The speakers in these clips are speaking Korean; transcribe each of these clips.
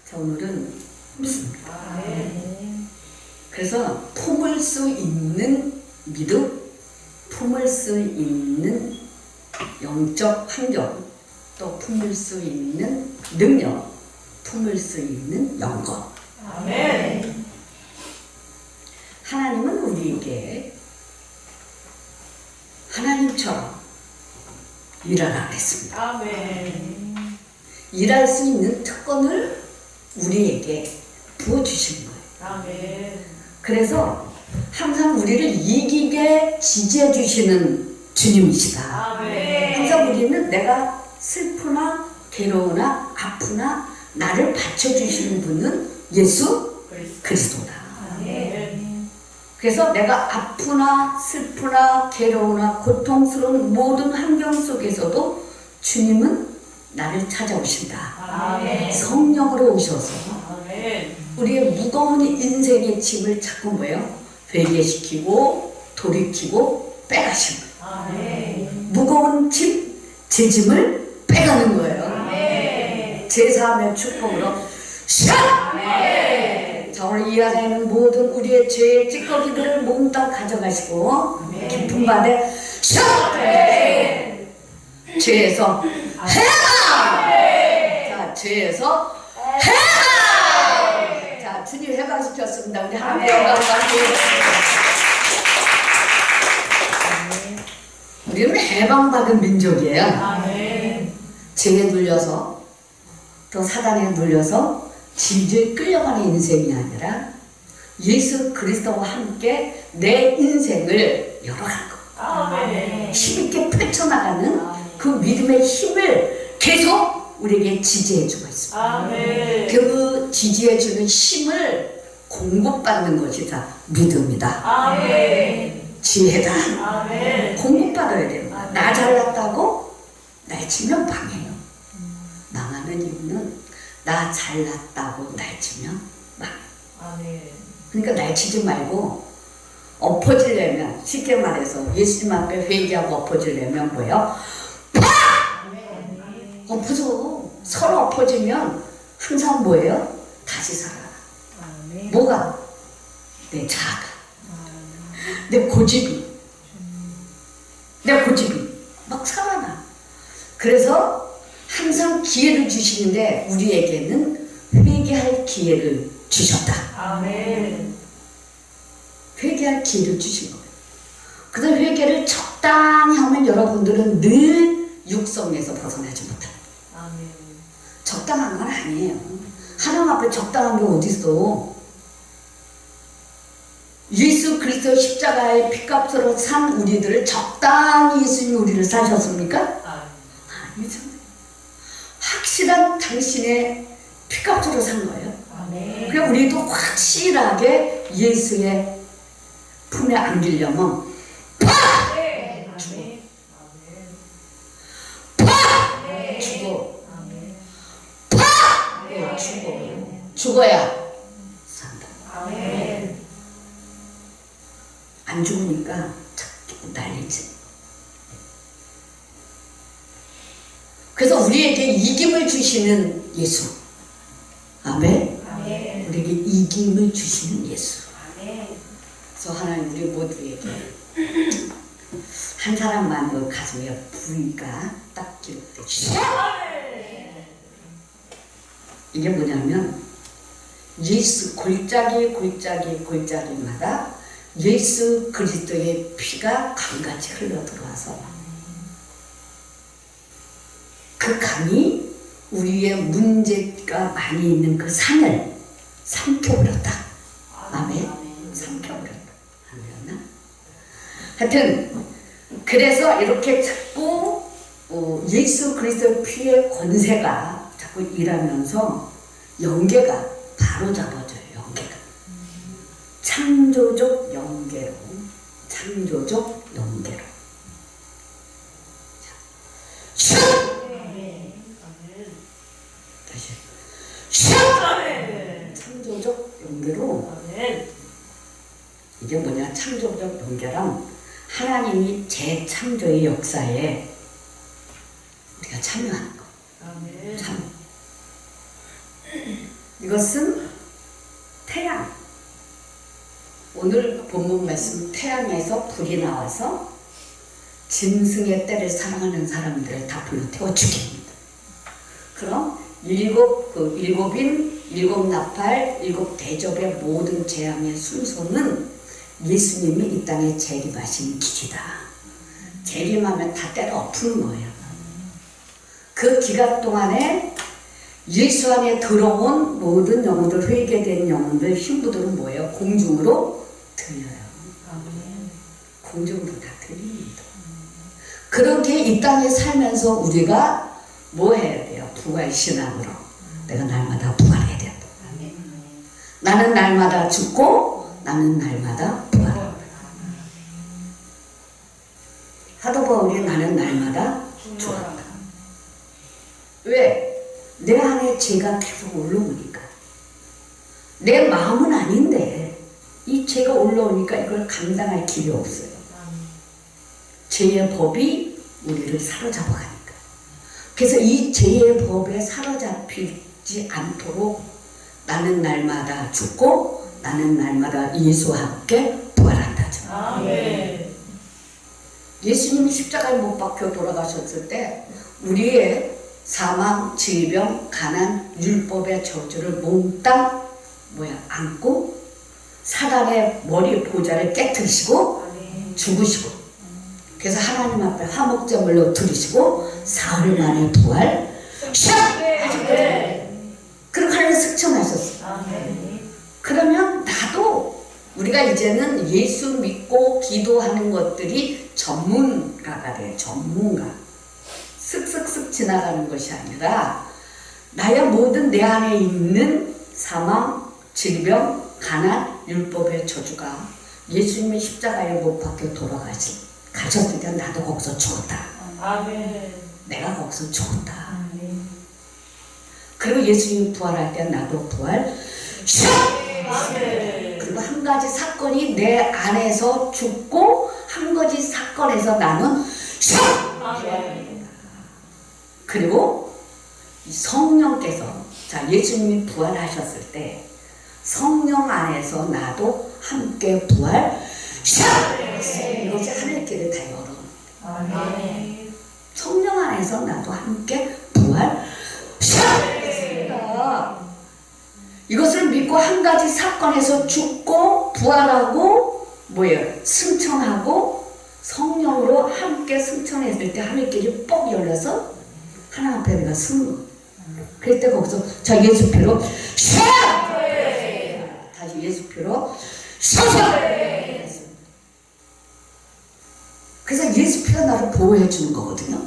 자, 오늘은 믿습니다. 그래서 품을 수 있는 믿음, 품을 수 있는 영적 환경, 또 품을 수 있는 능력, 품을 수 있는 영광. 아멘. 하나님은 우리에게 하나님처럼 일하라 그랬습니다. 아멘. 일할 수 있는 특권을 우리에게 부어주시는 거예요. 아멘. 그래서 항상 우리를 이기게 지지해 주시는 주님이시다. 아멘. 항상 우리는 내가 슬프나 괴로우나 아프나 나를 받쳐주시는 분은 예수 그리스도다. 아멘. 그래서 내가 아프나 슬프나 괴로우나 고통스러운 모든 환경 속에서도 주님은 나를 찾아오신다. 아멘. 성령으로 오셔서 아멘. 우리의 무거운 인생의 짐을 자꾸 뭐예요? 회개시키고 돌이키고 빼가시는 거예요. 아멘. 무거운 짐, 제 짐을 빼가는 거예요. 아멘. 제3의 축복으로 샷! 아멘. 자, 오늘 이 안에는 모든 우리의 죄의 찌꺼기들을 몽땅 가져가시고 아멘. 깊은 바다에 샷! 아멘. 죄에서 해방! 자, 죄에서 해방! 자, 주님 해방시켰습니다. 우리 하나님 영광 받고 우리는 해방받은 민족이에요. 아멘. 죄에 눌려서 또 사단에 눌려서 질질 끌려가는 인생이 아니라 예수 그리스도와 함께 내 인생을 열어가는 거. 아멘. 힘있게 펼쳐나가는 그 믿음의 힘을 계속 우리에게 지지해주고 있습니다. 아멘. 그 지지해주는 힘을 공급받는 것이 다 믿음이다. 아멘. 지혜다. 아멘. 공급받아야 됩니다. 나 잘났다고 날치면 망해요. 망하는 이유는 나 잘났다고 날치면 망해요. 아멘. 그러니까 날치지 말고 엎어지려면, 쉽게 말해서 예수님 앞에 회개하고 엎어지려면 뭐예요? 아멘. 엎어져. 서로 엎어지면 항상 뭐예요? 다시 살아. 아멘. 뭐가? 내 자아가, 내 고집이 막 살아나. 그래서 항상 기회를 주시는데 우리에게는 회개할 기회를 주셨다. 아멘. 회개할 기회를 주신 거예요. 그래서 회개를 적당히 하면 여러분들은 늘 육성에서 벗어나지 못합니다. 아멘. 적당한 건 아니에요. 하나님 앞에 적당한 게 어디 있어? 예수 그리스도 십자가의 피값으로 산 우리들을 적당히 예수님이 우리를 사셨습니까? 아니죠. 확실한 당신의 피값으로 산 거예요. 아멘. 그래 우리도 확실하게 예수의 품에 안기려면 아멘. 아멘. 죽어. 아멘. 죽어야 산다. 아멘. 안 죽으니까 자꾸 난리지. 그래서 우리에게 이김을 주시는 예수. 아멘. 아멘. 우리에게 이김을 주시는 예수. 아멘. 그래서 하나님 우리 모두에게 한 사람만 그 가슴에 부위가 딱 기록돼 주시죠. 이게 뭐냐면 예수 골짜기마다 예수 그리스도의 피가 강같이 흘러 들어와서 그 강이 우리의 문제가 많이 있는 그 산을 삼켜버렸다. 아멘. 삼켜버렸다. 아멘나? 하여튼 그래서 이렇게 자꾸 예수 그리스도의 피의 권세가 자꾸 일하면서 영계가 바로 잡아져요. 영계가 창조적 영계로 슛! 다시 슛! 창조적 영계로. 이게 뭐냐? 창조적 영계란 하나님이 재창조의 역사에 우리가 참여하는 거. 참여. 이것은 태양. 오늘 본문 말씀 태양에서 불이 나와서 짐승의 떼를 사랑하는 사람들을 다 불러 태워 죽입니다. 그럼 일곱인 일곱 나팔 일곱 대접의 모든 재앙의 순서는 예수님이 이 땅에 재림하신 길이다. 재림하면 다 때려 엎는 거예요. 그 기간 동안에 예수 안에 들어온 모든 영혼들, 회개된 영혼들, 신부들은 뭐예요? 공중으로 들려요. 공중으로 다 들립니다. 그렇게 이 땅에 살면서 우리가 뭐 해야 돼요? 부활신앙으로. 내가 날마다 부활해야 된다. 나는 날마다 죽고 나는 날마다 부활한다. 사도 바울이 나는 날마다 죽었다. 왜? 내 안에 죄가 계속 올라오니까. 내 마음은 아닌데 이 죄가 올라오니까 이걸 감당할 길이 없어요. 죄의 법이 우리를 사로잡아가니까. 그래서 이 죄의 법에 사로잡히지 않도록 나는 날마다 죽고 나는 날마다 예수와 함께 부활한다죠. 아멘. 예수님이 십자가에 못 박혀 돌아가셨을 때 우리의 사망, 질병, 가난, 율법의 저주를 몽땅 안고 사단의 머리 보좌를 깨뜨리시고 죽으시고, 그래서 하나님 앞에 화목제물로 드리시고 사흘 만에 부활 하셨거든요. 그렇게 하나님 승천하셨어요. 그러면 나도 우리가 이제는 예수 믿고 기도하는 것들이 전문가가 돼요. 전문가. 쓱쓱쓱 지나가는 것이 아니라 나의 모든 내 안에 있는 사망, 질병, 가난, 율법의 저주가 예수님의 십자가에 못 박혀 가셨을 때 나도 거기서 죽었다. 아멘. 내가 거기서 죽었다. 그리고 예수님이 부활할 때 나도 부활. 아멘. 그리고 한 가지 사건이 내 안에서 죽고 한 가지 사건에서 나는 부활합니다. 그리고 성령께서, 자, 예수님이 부활하셨을 때 성령 안에서 나도 함께 부활. 이것이 하늘길을 다 열어. 아멘. 성령 안에서 나도 함께 부활. 이것을 믿고 한 가지 사건에서 죽고 부활하고 승천하고 성령으로 함께 승천했을 때 하늘길이 뻑 열려서 하나님 앞에 내가 서는 거예요. 그럴 때 거기서 자 예수피로 다시 예수피로 서서. 그래서 예수피가 나를 보호해 주는 거거든요.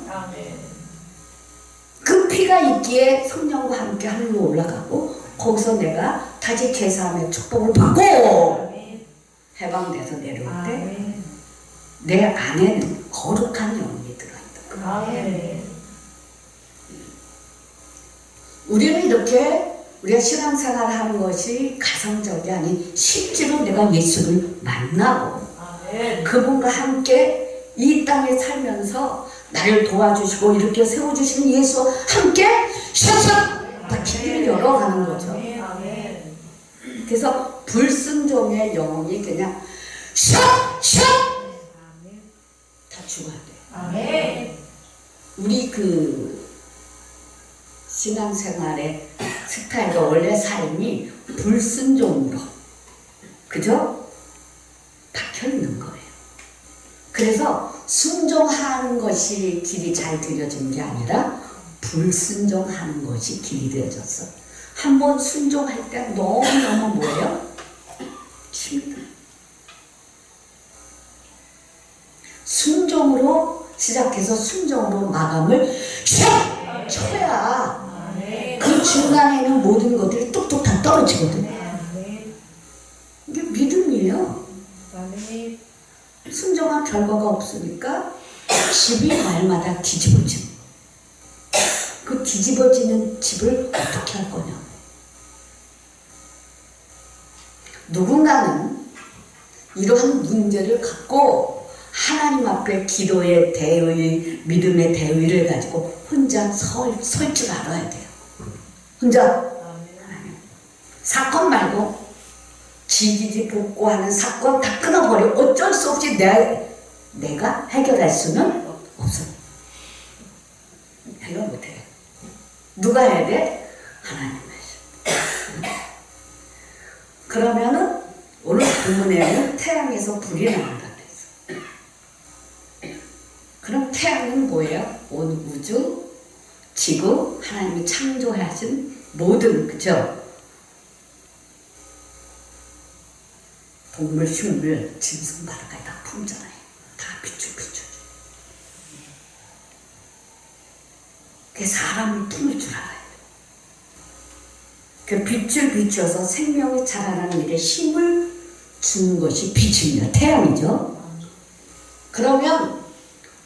그 피가 있기에 성령과 함께 하늘로 올라가고 거기서 내가 다시 제사함의 축복을 받고 해방돼서 내려올 때 내 안에는 거룩한 영이 들어있다. 아멘. 우리는 이렇게 우리가 신앙생활을 하는 것이 가상적이 아닌 실제로 내가 예수를 만나고 그분과 함께 이 땅에 살면서 나를 도와주시고 이렇게 세워주시는 예수와 함께 샥샥 길을 열어가는 거죠. 그래서 불순종의 영혼이 그냥 샥샥 다 죽어야 돼요. 우리 신앙생활의 스타일과 원래 삶이 불순종으로, 그죠? 박혀있는 거예요. 그래서 순종하는 것이 길이 잘 들여진 게 아니라 불순종하는 것이 길이 되어졌어. 한번 순종할 때 너무너무 뭐예요? 힘들어. 순종으로 시작해서 순종으로 마감을 쳐야 그 중간에는 모든 것들이 뚝뚝 다 떨어지거든요. 이게 믿음이에요. 순종한 결과가 없으니까 집이 날마다 뒤집어지는, 그 뒤집어지는 집을 어떻게 할 거냐. 누군가는 이러한 문제를 갖고 하나님 앞에 기도의 대의, 믿음의 대의를 가지고 혼자 설 줄 알아야 돼요. 혼자. 사건 말고 지지지 복구하는 사건 다 끊어버려. 어쩔 수 없이 내가 해결할 수는 없어. 해결 못해. 누가 해야 돼? 하나님 하셔. 그러면은 오늘 본문에는 태양에서 불이 나온다 그랬어. 그럼 태양은 뭐예요? 온 우주, 지구, 하나님이 창조하신 모든, 그죠? 동물, 식물, 짐승, 바다까지 다 품잖아요. 다 비추. 그게 사람을 품을 줄 알아요. 그 빛을 비춰서 생명이 자라나는 일에 힘을 주는 것이 빛입니다. 태양이죠. 그러면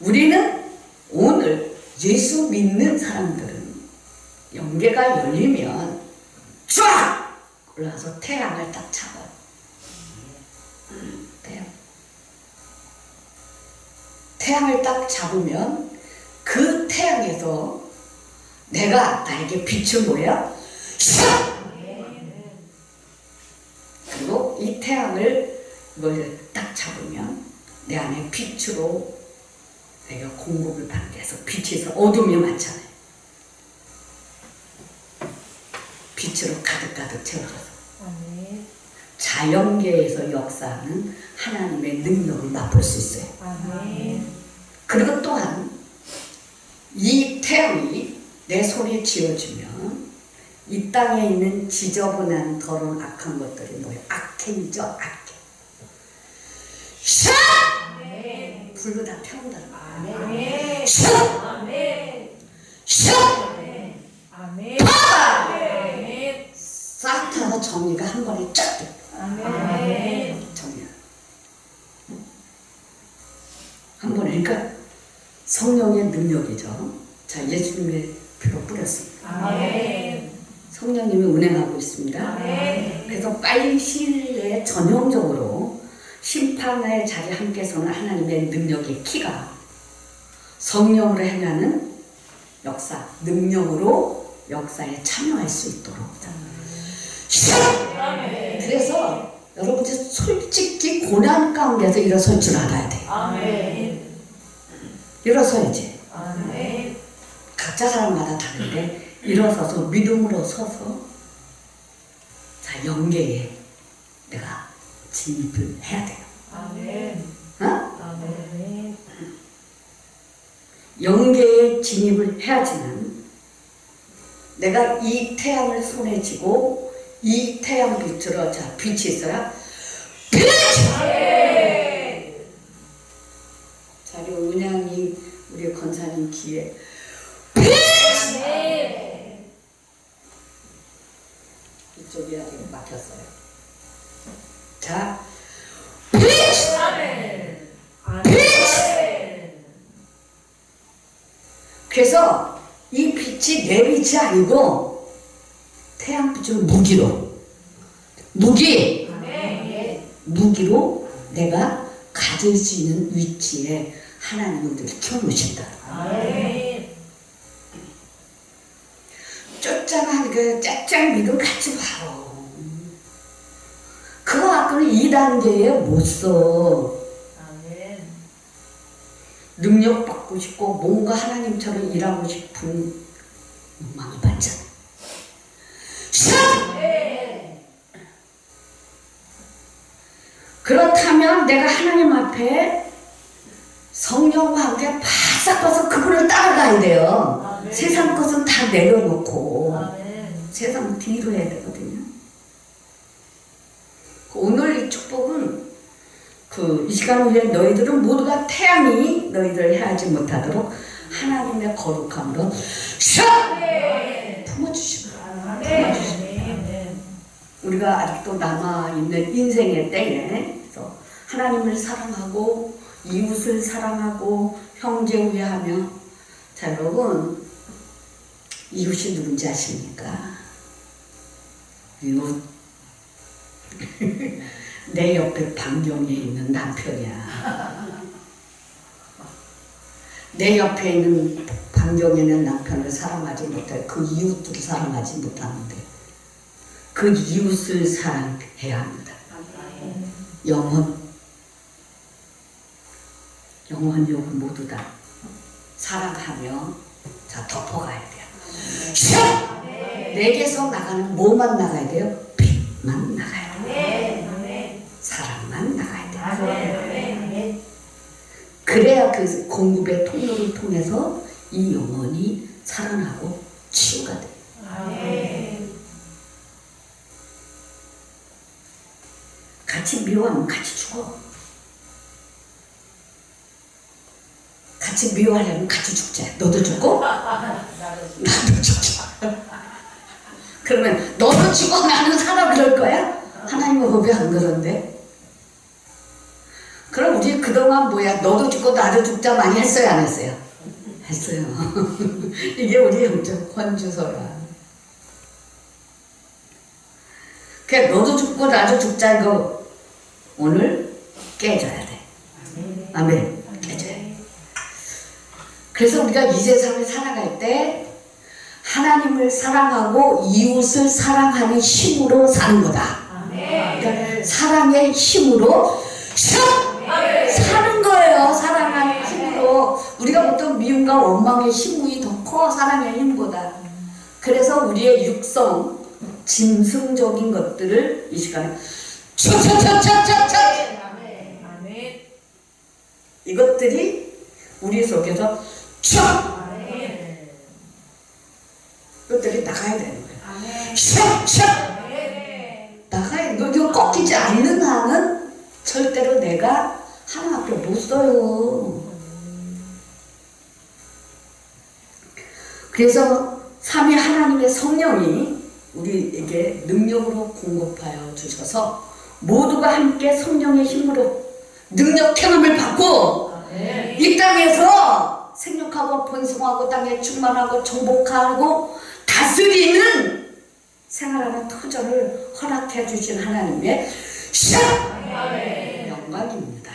우리는 오늘 예수 믿는 사람들은 영계가 열리면 쫙 올라와서 태양을 딱 잡아요. 태양을 딱 잡으면 그 태양에서 내가 나에게 빛을 뭐야? 그리고 이 태양을 딱 잡으면 내 안에 빛으로 내가 공급을 받게 해서 빛에서 어둠이 많잖아요. 빛으로 가득가득 채워져서 자연계에서 역사하는 하나님의 능력을 맛볼 수 있어요. 그리고 또한 이 태양이 내 손에 쥐어지면 이 땅에 있는 지저분한 더러운 악한 것들이 뭐예요? 악행이죠. 악행. 샥! 불로 다 태운다. 아멘. 샥! 아멘. 샥! 아멘. 싹 타서 정리가 한 번에 쫙 돼. 아멘. 정리. 한 번에. 그러니까 성령의 능력이죠. 자, 예수님의 피로 뿌렸습니다. 아멘. 성령님이 운행하고 있습니다. 아멘. 그래서 빨리 시일 내에 전형적으로 심판의 자리 함께 서는 하나님의 능력의 키가 성령으로 행하는 역사, 능력으로 역사에 참여할 수 있도록. 아멘. 그래서 여러분들 솔직히 고난 가운데서 일어설 줄 알아야 돼요. 아멘. 일어서야지. 아멘. 각자 사람마다 다른데 일어서서 믿음으로 서서 자, 영계에 내가 진입을 해야 돼요. 아멘. 어? 아멘. 영계에 진입을 해야지만 내가 이 태양을 손에 쥐고 이 태양 빛으로 자, 빛이 있어야 빛! 자, 그리고 은양이 우리 권사님 귀에 빛! 이쪽이 아직 막혔어요. 자, 빛! 아멘. 그래서 이 빛이 내 빛이 아니고 태양빛을 무기로 내가 가질 수 있는 위치에 하나님은 우리를 키워놓으신다. 아멘. 쫓아가 그 짝짝 믿음 갖지 마라. 그거 갖고는 2단계에 못 써. 아멘. 능력 받고 싶고 뭔가 하나님처럼 일하고 싶은 욕망이 많잖아. 그렇다면 내가 하나님 앞에 성령과 함께 바싹바싹 그분을 따라가야 돼요. 아멘. 세상 것은 다 내려놓고 아멘. 세상 뒤로 해야 되거든요. 오늘 이 축복은 이 시간 후에 너희들은 모두가 태양이 너희들을 해하지 못하도록 하나님의 거룩함으로 샥! 품어주십니다. 아멘. 우리가 아직도 남아있는 인생의 때에 그래서 하나님을 사랑하고 이웃을 사랑하고 형제 우애하며 자, 여러분 이웃이 누군지 아십니까? 이웃 내 옆에 방경에 있는 남편이야. 내 옆에 있는 방경에 있는 남편을 사랑하지 못해 그 이웃들을 사랑하지 못하는데 그 이웃을 사랑해야 합니다. 영혼 욕 모두 다 사랑하며 자 덮어가야 돼요. 슉! 내게서 나가는 뭐만 나가야 돼요? 빛만 나가야 돼요. 사랑만 나가야 돼요. 그래야 그 공급의 통로를 통해서 이 영혼이 살아나고 치유가 돼요. 같이 미워하면 같이 죽어. 같이 미워하려면 같이 죽자. 너도 죽고 나도 죽자. 그러면 너도 죽고 나는 살아 그럴 거야? 하나님은 법이 안 그런데? 그럼 우리 그동안 뭐야? 너도 죽고 나도 죽자 많이 했어요? 안 했어요? 했어요. 이게 우리 영적 헌주소야. 그래 너도 죽고 나도 죽자 이거 오늘 깨져야 돼. 아멘. 깨져야 돼. 그래서 우리가 이 세상을 살아갈 때 하나님을 사랑하고 이웃을 사랑하는 힘으로 사는 거다. 그러니까 사랑의 힘으로 사는 거예요. 사랑하는 힘으로. 우리가 보통 미움과 원망의 힘이 더 커 사랑의 힘보다. 그래서 우리의 육성, 짐승적인 것들을 이 시간에 이것들이 우리 속에서 이것들이 나가야 되는 거예요. 나가야 돼. 이거 꺾이지 않는 한은 절대로 내가 하나님 앞에 못 서요. 그래서 삼위 하나님의 성령이 우리에게 능력으로 공급하여 주셔서 모두가 함께 성령의 힘으로 능력 체험을 받고 이 땅에서 생육하고 번성하고 땅에 충만하고 정복하고 다스리는 생활하는 터전을 허락해 주신 하나님의 영광입니다.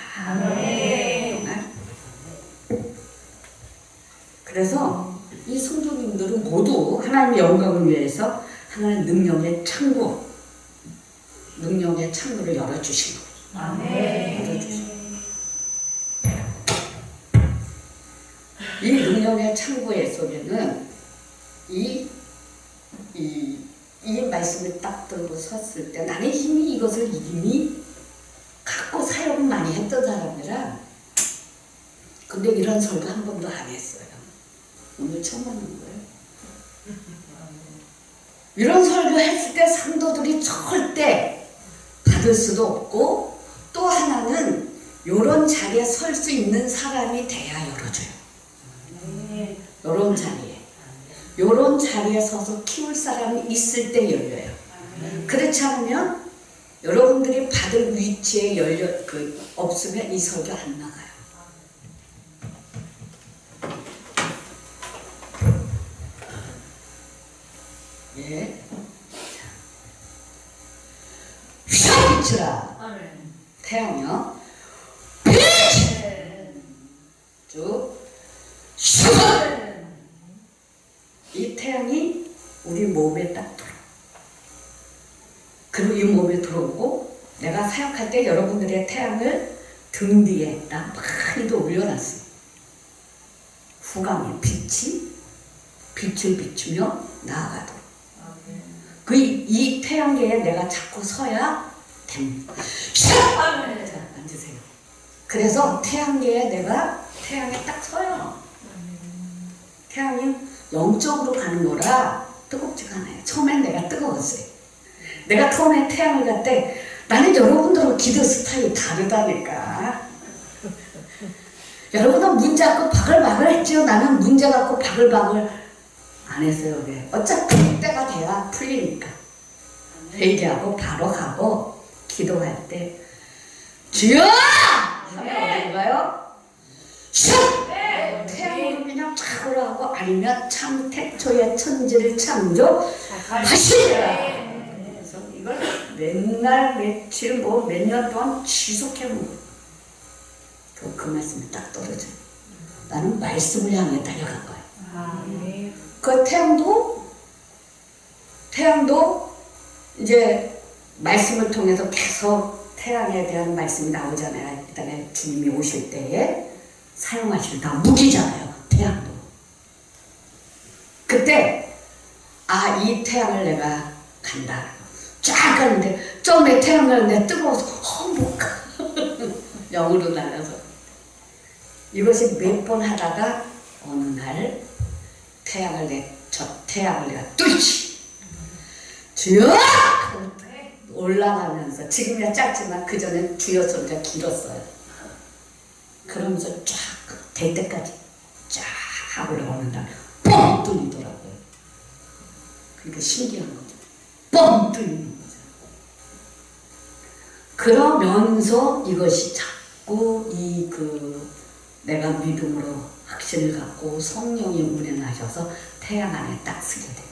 그래서 이 성도님들은 모두 하나님의 영광을 위해서 하나님 능력의 창구를 열어주신 거예요. 열어주신 이 능력의 창구의 속에는 이 말씀을 딱 들고 섰을 때 나는 이미 이것을 이미 갖고 사역을 많이 했던 사람이라 근데 이런 설교 한 번도 안 했어요. 오늘 처음 하는 거예요. 이런 설교 했을 때 상도들이 절대 받을 수도 없고 또 하나는 이런 자리에 설 수 있는 사람이 돼야 열어줘요. 요런 자리에 서서 키울 사람이 있을 때 열려요. 그렇지 않으면 여러분들이 받을 위치에 없으면 이 설교 안 나가요. 예. 휘 비추라. 태양이요. 빛! 쭉. 이 태양이 우리 몸에 딱 들어. 그리고 이 몸에 들어오고 내가 사역할 때 여러분들의 태양을 등 뒤에 딱 많이도 올려놨어요. 후광의 빛을 비추며 나아가도록. 이 태양계에 내가 자꾸 서야 됩니다. 자, 앉으세요. 그래서 태양계에 내가 태양에 딱 서요. 태양이 영적으로 가는 거라 뜨겁지가 않아요. 처음엔 내가 뜨거웠어요. 내가 처음에 태양을 갈 때 나는 여러분들은 기도 스타일이 다르다니까. 여러분은 문제 갖고 바글바글 했죠. 나는 문제 갖고 바글바글 안 했어요. 왜? 어차피 때가 돼야 풀리니까. 회개하고 바로 가고 기도할 때 주여! 하면 어디로 가요? 슉! 태양으로 그냥 쫙 올라가고 아니면 참 태초에 천지를 창조하시리라. 그래서 이걸 맨날 며칠 몇 년 동안 지속해본 거예요. 그 말씀이 딱 떨어져요. 나는 말씀을 향해 달려간 거예요. 그 태양도 이제 말씀을 통해서 계속 태양에 대한 말씀이 나오잖아요. 그다음에 주님이 오실 때에 사용하실 다 무기잖아요. 태양도. 그때 이 태양을 내가 간다. 쫙 가는데 처음에 태양을 내가 뜨거워서 못 가. 영으로 날아서. 이것이 몇 번 하다가 어느 날 저 태양을 내가 뚫지. 주여! 올라가면서 지금이야 짧지만 그전엔 주여 소리가 길었어요. 그러면서 쫙 될 때까지 쫙 올라오는 날 뻥 뚫리더라고요. 그러니까 신기한 거죠. 뻥 뚫리는 거죠. 그러면서 이것이 자꾸 내가 믿음으로 확신을 갖고 성령이 운행하셔서 태양 안에 딱 서게 돼요.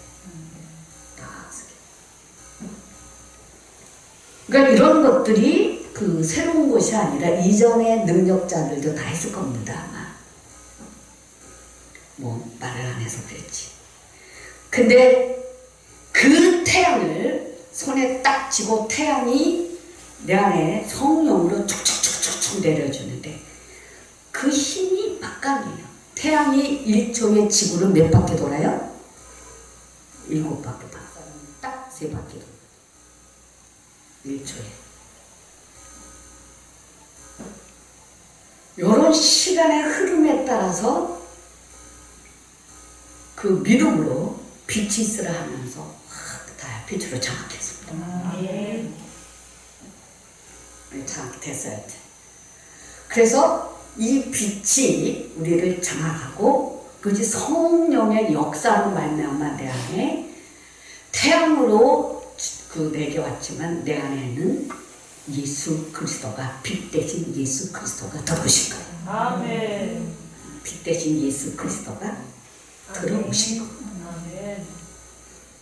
딱 서게. 그러니까 이런 것들이 새로운 것이 아니라 이전의 능력자들도 다 했을 겁니다. 아마. 말을 안 해서 그랬지. 근데 그 태양을 손에 딱 쥐고 태양이 내 안에 성령으로 촉촉촉촉 내려주는데 그 힘이 막강해요. 태양이 1초에 지구를 몇 바퀴 돌아요? 7바퀴. 박사는 딱 3바퀴 돌아요. 1초에. 이런 시간의 흐름에 따라서 그 믿음으로 빛이 있으라 하면서 다 빛으로 장악했습니다. 장악이 됐어야 돼. 그래서 이 빛이 우리를 장악하고 그것이 성령의 역사로 말미암아 내 안에 태양으로 내게 왔지만 내 안에는 예수 그리스도가 빛 대신 예수 그리스도가 들어오신 거예요. 아멘. 빛 대신 예수 그리스도가 들어오신 거예요. 아멘.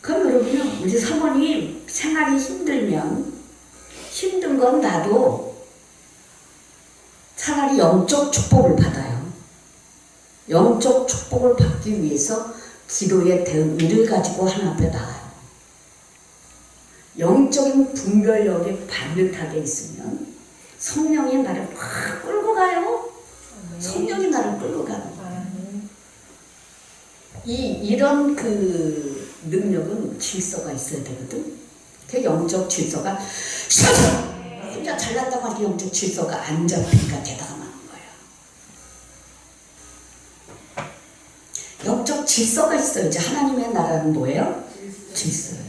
그럼 여러분 우리 사모님 생활이 힘들면 힘든 건 나도 차라리 영적 축복을 받아요. 영적 축복을 받기 위해서 기도의 대의를 가지고 하나님 앞에 나가요. 영적인 분별력이 반듯하게 있으면 성령이 나를 확 끌고 가요. 성령이 나를 끌고 가요. 이런 능력은 질서가 있어야 되거든. 그 영적 질서가 혼자 잘났다고 하니 영적 질서가 안 잡히니까 대다가 많은 거예요. 영적 질서가 있어야지. 하나님의 나라는 뭐예요? 질서예요.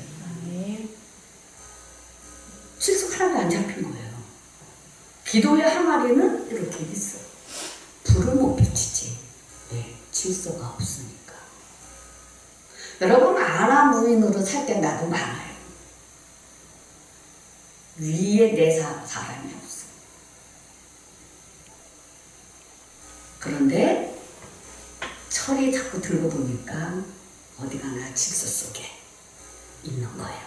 질서가 하나도 안 잡힌 거예요. 기도의 항아리는 이렇게 있어. 불을 못 비치지. 네, 질서가 없으니까. 여러분 아나무인으로 살 때 나도 많아요. 위에 내 사람이 없어. 그런데 철이 자꾸 들고 보니까 어디 가나 질서 속에 있는 거예요.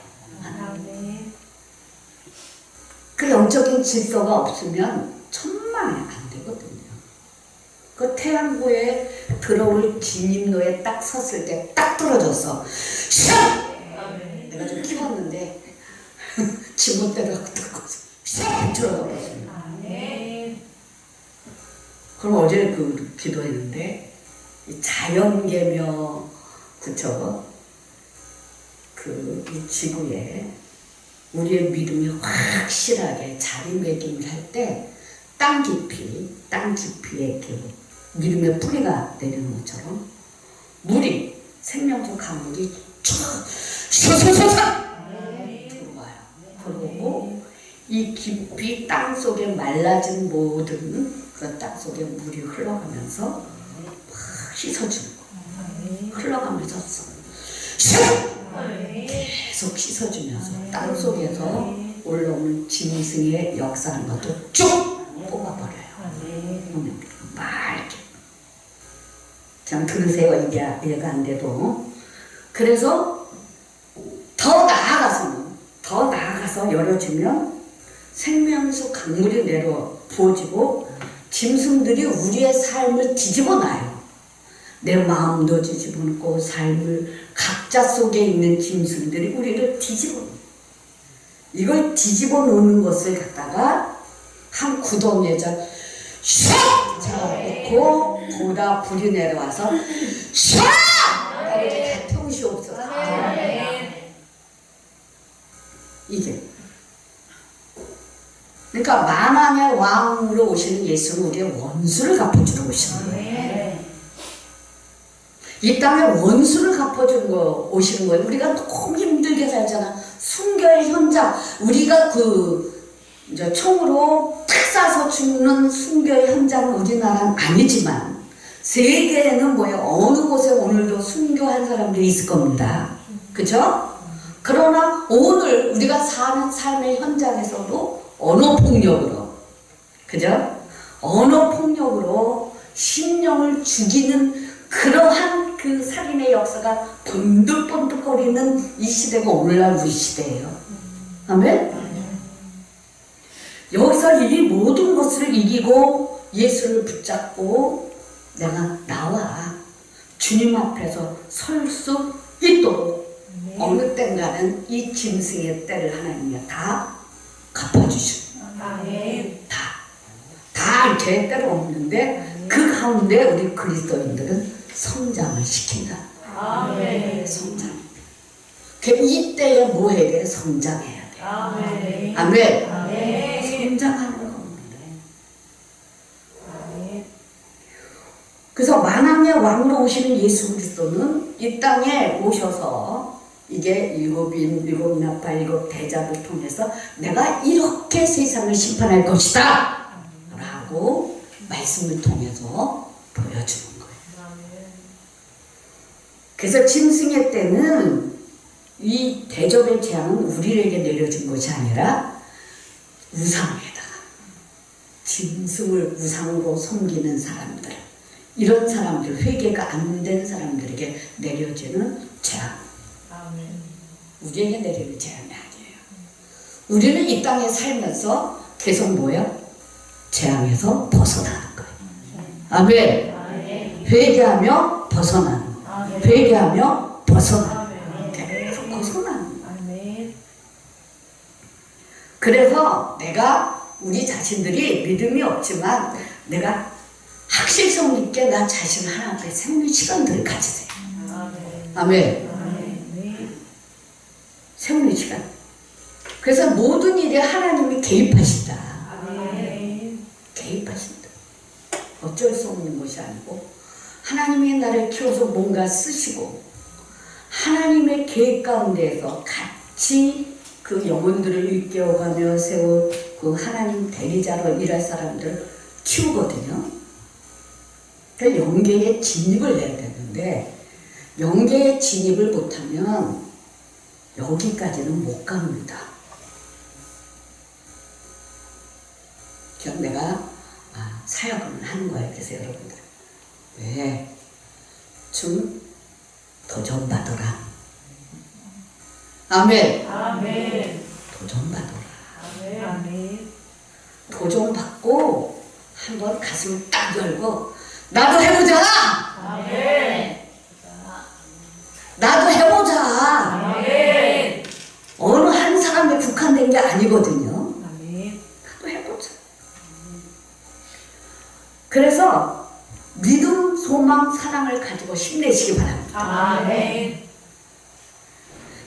그 영적인 질서가 없으면 천만에 안 되거든요. 그 태양구에 들어올 진입로에 딱 섰을 때 딱 떨어졌어. 샥! 내가 좀 키웠는데 지멋대로 하고 들어가서 샥! 들어가 버렸어요. 그럼 어제 기도했는데 자연계며 그쵸? 이 지구에 우리의 믿음이 확실하게 자리매김을 할 때 땅 깊이에 믿음의 뿌리가 내리는 것처럼 물이 생명적 강물이 촤촤촤촤 들어와요. 들어오고 이 깊이 땅 속에 말라진 모든 그런 땅 속에 물이 흘러가면서 막 씻어주는 거. 흘러가면서 계속 씻어주면서 땅 속에서 올라오는 짐승의 역사하는 것도 쭉 뽑아버려요. 막 이렇게. 참 들으세요. 이게 이해가 안 돼도. 그래서 더 나아가서 열어주면 생명수 강물이 내려 부어지고 짐승들이 우리의 삶을 뒤집어 놔요. 내 마음도 뒤집어 놓고 삶을 각자 속에 있는 짐승들이 우리를 뒤집어 놔요. 이걸 뒤집어 놓는 것을 갖다가 한 구덩이에다 샥 잡아놓고 거기다 불이 내려와서 샥 하고 이제 다 태우시옵소서. 이게 그러니까 만왕의 왕으로 오시는 예수는 우리의 원수를 갚아주러 오시는 거예요. 이 땅에 원수를 갚아주는 거 오시는 거예요. 우리가 너무 힘들게 살잖아. 순교의 현장, 우리가 이제 총으로 탁 쏴서 죽는 순교의 현장은 우리나라는 아니지만 세계에는 뭐예요? 어느 곳에 오늘도 순교한 사람들이 있을 겁니다. 그죠? 그러나 오늘 우리가 사는 삶의 현장에서도 언어폭력으로, 그죠? 언어폭력으로 심령을 죽이는 그러한 그 살인의 역사가 번득번득거리는 이 시대가 오늘날 우리 시대예요. 아멘? 여기서 이 모든 것을 이기고 예수를 붙잡고 내가 나와 주님 앞에서 설 수 있도록 어느 때인가는 이 짐승의 때를 하나님이 다 갚아주시고 다 제 때로 없는데 그 가운데 우리 그리스도인들은 성장을 시킨다. 성장. 이때에 뭐 해야 돼? 성장해야 돼. 아멘. 성장하는 겁니다. 그래서 만왕의 왕으로 오시는 예수 그리스도는 이 땅에 오셔서 이게 일곱 나팔, 일곱 대자를 통해서 내가 이렇게 세상을 심판할 것이다 라고 말씀을 통해서 보여주는 거예요. 그래서 짐승의 때는 이 대접의 재앙은 우리에게 내려진 것이 아니라 우상에다가 짐승을 우상으로 섬기는 사람들, 이런 사람들, 회개가 안 된 사람들에게 내려지는 재앙. 우리에게 내리는 재앙이 아니에요. 우리는 이 땅에 살면서 계속 뭐야? 재앙에서 벗어나는 거예요. 아멘. 회개하며 벗어나는 거예요. 회개하며 벗어나는 거예요. 계속 벗어나는 거예요. 그래서 내가 우리 자신들이 믿음이 없지만 내가 확실성 있게 나 자신 하나 앞에 세우는 시간들을 가지세요. 아멘. 세우는 시간. 그래서 모든 일에 하나님이 개입하신다. 개입하신다. 어쩔 수 없는 것이 아니고 하나님이 나를 키워서 뭔가 쓰시고 하나님의 계획 가운데에서 같이 그 영혼들을 일깨워가며 세워 그 하나님 대리자로 일할 사람들을 키우거든요. 그 영계에 진입을 해야 되는데 영계에 진입을 못하면 여기까지는 못 갑니다. 그럼 내가 사역을 하는 거예요. 그래서 여러분들 왜? 좀 도전받아라. 아멘. 도전받아라. 도전받고 한번 가슴을 딱 열고 나도 해보자. 나도 해보자. 어느 한 사람에 국한된 게 아니거든요. 나도 해보자. 그래서 믿음, 소망, 사랑을 가지고 힘내시기 바랍니다.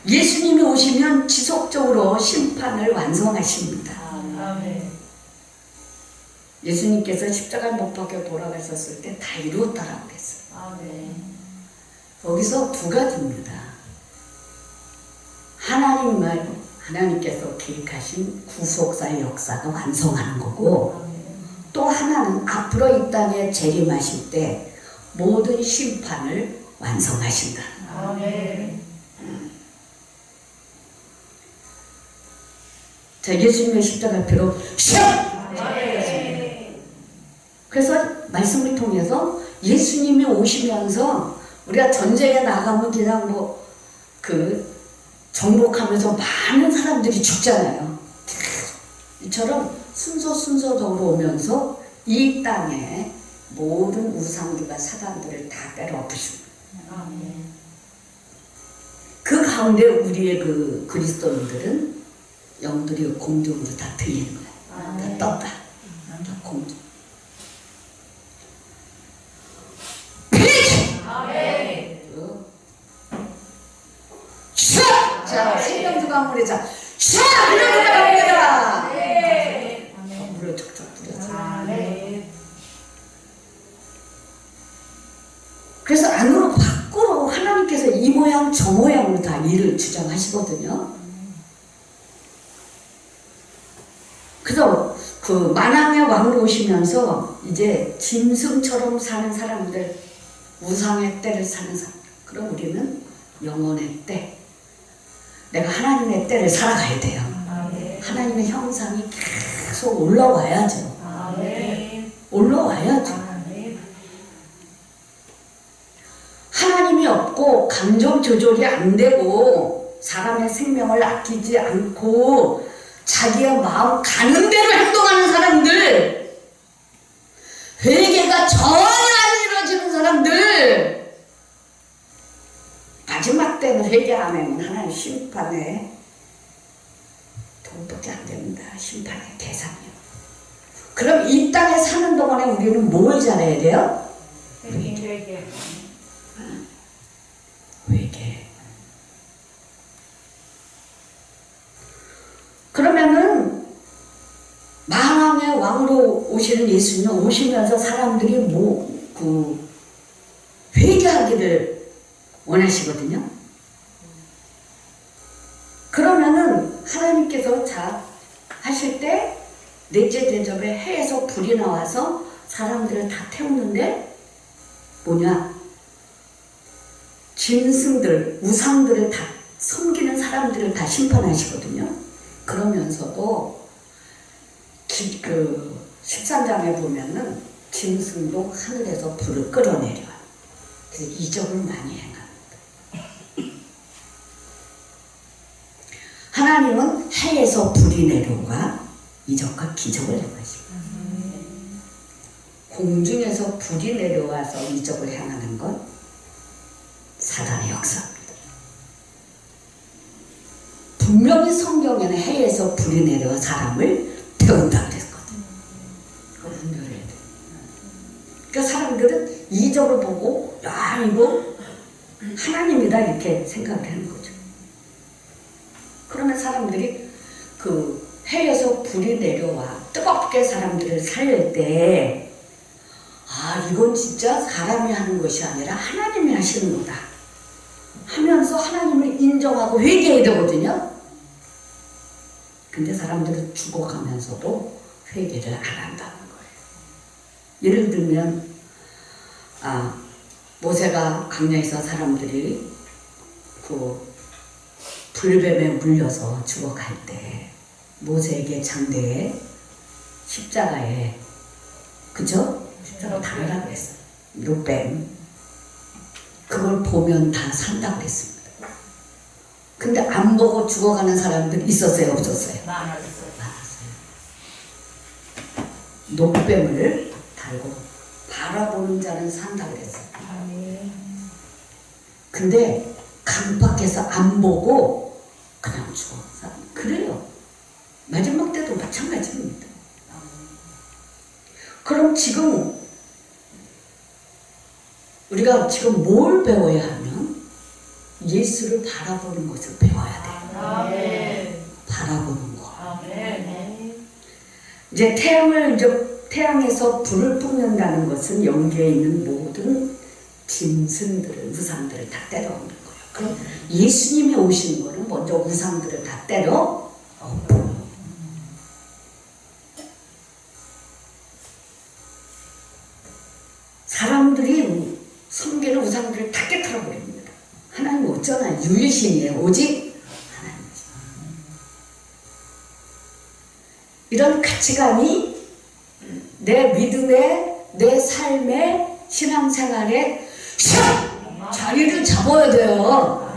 예수님이 오시면 지속적으로 심판을 완성하십니다. 예수님께서 십자가에 못 박혀 돌아가셨을 때 다 이루었다라고 했어요. 여기서 두 가지입니다. 하나님께서 계획하신 구속사의 역사가 완성하는 거고, 또 하나는 앞으로 이 땅에 재림하실 때 모든 심판을 완성하신다. 자, 예수님의 십자가 피로 샥! 그래서 말씀을 통해서 예수님이 오시면서 우리가 전쟁에 나가면 그냥 정복하면서 많은 사람들이 죽잖아요. 이처럼 순서적으로 오면서 이 땅에 모든 우상들과 사단들을 다 때려엎으십니다. 그 가운데 우리의 그 그리스도인들은 영들이 공중으로 다 들리는 거야. 다 떴다. 다 공중. 자, 생명주가 물이자 샤! 이렇게 나갑니다. 물을 척척 뿌려서. 그래서 안으로 밖으로 하나님께서 이 모양 저 모양으로 다 일을 주장하시거든요. 그래서 그 만왕의 왕으로 오시면서 이제 짐승처럼 사는 사람들, 우상의 때를 사는 사람, 그럼 우리는 영혼의 때, 내가 하나님의 때를 살아가야 돼요. 하나님의 형상이 계속 올라와야죠. 올라와야죠. 하나님이 없고 감정 조절이 안 되고 사람의 생명을 아끼지 않고 자기의 마음 가는 대로 행동하는 사람들, 회개가 전혀 안 이루어지는 사람들, 마지막 때는 회개 안 하면 하나님 심판에 돈밖에 안 됩니다. 심판의 대상이요. 그럼 이 땅에 사는 동안에 우리는 뭘 잘해야 돼요? 회개. 회개. 그러면은 만왕의 왕으로 오시는 예수님 오시면서 사람들이 회개하기를 원하시거든요. 그러면은 하나님께서 자 하실 때 넷째 대접에 해에서 불이 나와서 사람들을 다 태우는데 뭐냐? 짐승들, 우상들을 다 섬기는 사람들을 다 심판하시거든요. 그러면서도 그 13장에 보면은 짐승도 하늘에서 불을 끌어내려요. 그래서 이적을 많이 행합니다. 하나님은 해에서 불이 내려와 이적과 기적을 행하십니다. 공중에서 불이 내려와서 이적을 행하는 것 사단의 역사입니다. 분명히 성경에는 해에서 불이 내려와 사람을 태운다 그랬거든요. 그걸 분별해야 돼요. 그러니까 사람들은 이적을 보고 야 이거 하나님이다 이렇게 생각을 하는 거죠. 그러면 사람들이 그 해에서 불이 내려와 뜨겁게 사람들을 살릴 때 아 이건 진짜 사람이 하는 것이 아니라 하나님이 하시는 거다 하면서 하나님을 인정하고 회개해야 되거든요. 근데 사람들은 죽어가면서도 회개를 안 한다는 거예요. 예를 들면 모세가 광야에서 사람들이 그 불뱀에 물려서 죽어갈 때 모세에게 장대에 십자가에 그죠? 십자가 달으라고 했어요. 노뱀 그걸 보면 다 산다고 그랬습니다. 근데 안 보고 죽어가는 사람들 있었어요? 없었어요? 많았어요. 노뱀을 달고 바라보는 자는 산다고 그랬어요. 근데 강박해서 안 보고 그냥 죽어. 그래요. 마지막 때도 마찬가지입니다. 그럼 지금 우리가 지금 뭘 배워야 하면 예수를 바라보는 것을 배워야 돼요. 아멘. 바라보는 거. 아멘. 이제 태양에서 불을 뿜는다는 것은 영계에 있는 모든 짐승들을 우상들을 다 때려오는 거예요. 그럼 예수님이 오신 거는 먼저 우상들을 다 때려 엎어요. 사람들이 섬기는 우상들을 다 깨트려 버립니다. 하나님 없잖아요. 유일신이에요. 오직 하나님이죠. 이런 가치관이 내 믿음에, 내 삶의 신앙생활에 자리를 잡아야 돼요.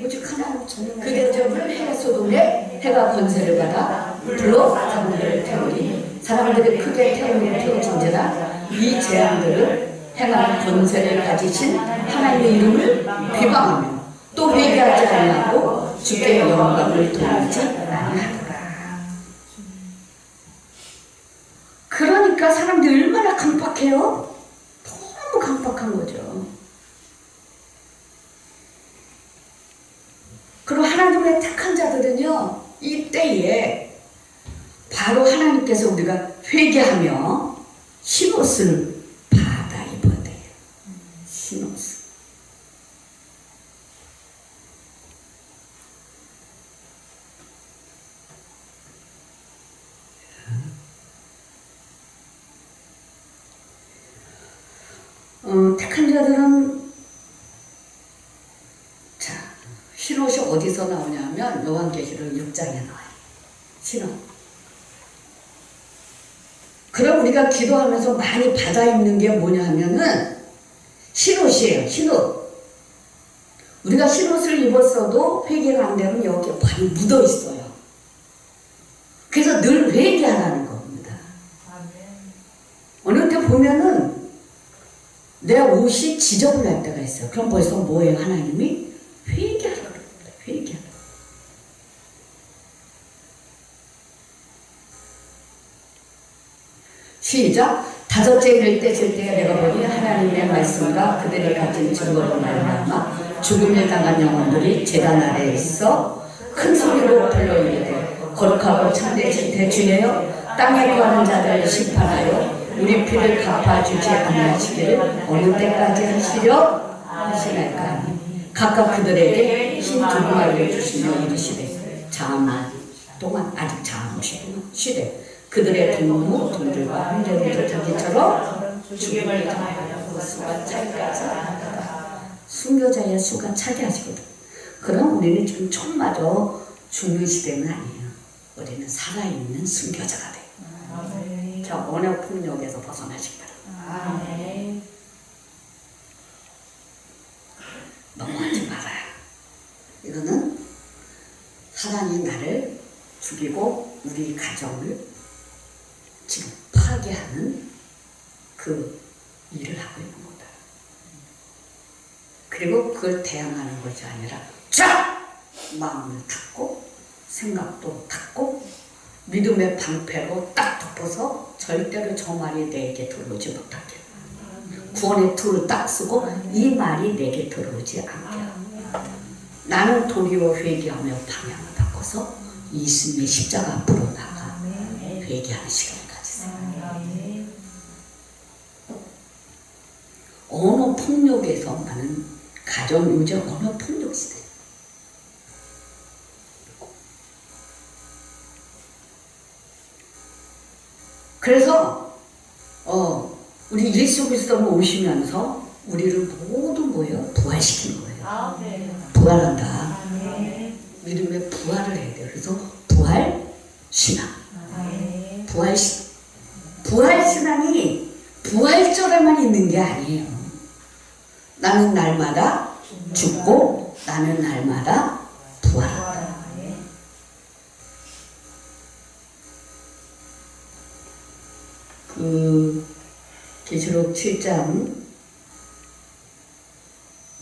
오직 하나님 저는 그 대접을 해가 소돔에 해가 권세를 받아 불로 사람들을 태우니 사람들이 크게 태워진지라 이 재앙들을 행하는 권세를 가지신 하나님의 이름을 비방하며 또 회개하지 않고 주께 영광을 돌리지 아니하더라. 강박해요. 너무 강박한 거죠. 그리고 하나님의 택한 자들은요, 이때에 바로 하나님께서 우리가 회개하며 흰옷을 받아 입어야 돼요. 흰옷을. 택한 자들은 자, 흰옷이 어디서 나오냐면 요한계시록 6장에 나와요. 흰옷. 그럼 우리가 기도하면서 많이 받아 입는 게 뭐냐 하면은 흰옷이에요. 흰옷. 우리가 흰옷을 입었어도 회개가 안 되면 여기에 많이 묻어 있어요. 그래서 늘 회개하라는 겁니다. 어느 때 보면은 내 옷이 지저분할 때가 있어요. 그럼 벌써 뭐예요? 하나님이 회개하라고 합니다. 회개하라. 시작. 다섯째 일을 떼실 때에 내가 보니 하나님의 말씀과 그들이 가진 증거로 말미암아 죽음에 당한 영혼들이 제단 아래에 있어 큰 소리로 불러 이르되 거룩하고 참되신 대주여 땅에 거하는 자들을 심판하여 우리 피를 갚아주지 아니하시기를 어느 때까지 하시나이까. 각각 그들에게 흰 두루 알려주시며 이르시되 장마 동안 아직 장으시구나 시대 그들의 동물들과 형제들도 자기처럼 죽임을 당하여 수가 차게 하시다. 순교자의 수가 차게 하시거든. 그럼 우리는 지금 총마저 죽는 시대는 아니에요. 우리는 살아있는 순교자가 돼요. 자, 언약 폭력에서 벗어나시기 바랍니다. 넘어가지 말아요. 이거는 사단이 나를 죽이고 우리 가정을 지금 파괴하는 그 일을 하고 있는 거다. 그리고 그걸 대항하는 것이 아니라 쫙! 마음을 닫고 생각도 닫고 믿음의 방패로 딱 덮어서 절대로 저 말이 내게 들어오지 못하게 구원의 툴을 딱 쓰고 이 말이 내게 들어오지 않게 나는 도리어 회개하며 방향을 바꿔서 예수님의 십자가 앞으로 나가 회개하는 시간을 가지세요. 언어 폭력에서 나는 가정 요즘 언어 폭력 시대. 그래서 우리 예수 그리스도가 오시면서 우리를 모두 뭐예요? 부활시키는 거예요. 부활한다. 믿음의 부활을 해야 돼요. 그래서 부활 신앙. 부활 신앙이 부활절에만 있는 게 아니에요. 나는 날마다 죽고 나는 날마다 부활한다. 계시록 7장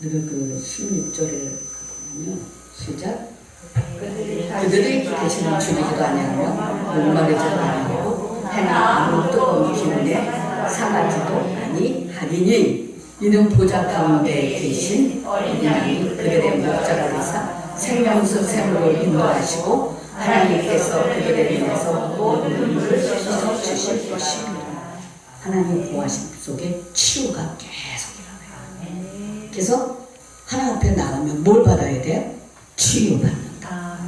그 16절에 보면 시작 그들이 계시는 죽이지도 아니하며 목마르지도 아니하고 해나 아무 뜨거운 기운에 상하지도 아니하리니 이는 보좌 가운데 계신 어린 양이 그들의 목자가 되사 생명수 샘으로 인도하시고 하나님께서 그들에 인해서 모든 것을 씻어 주실 것입니다. 하나님 보호하심 속에 치유가 계속 일어나요. 그래서 하나님 앞에 나가면 뭘 받아야 돼요? 치유받는다.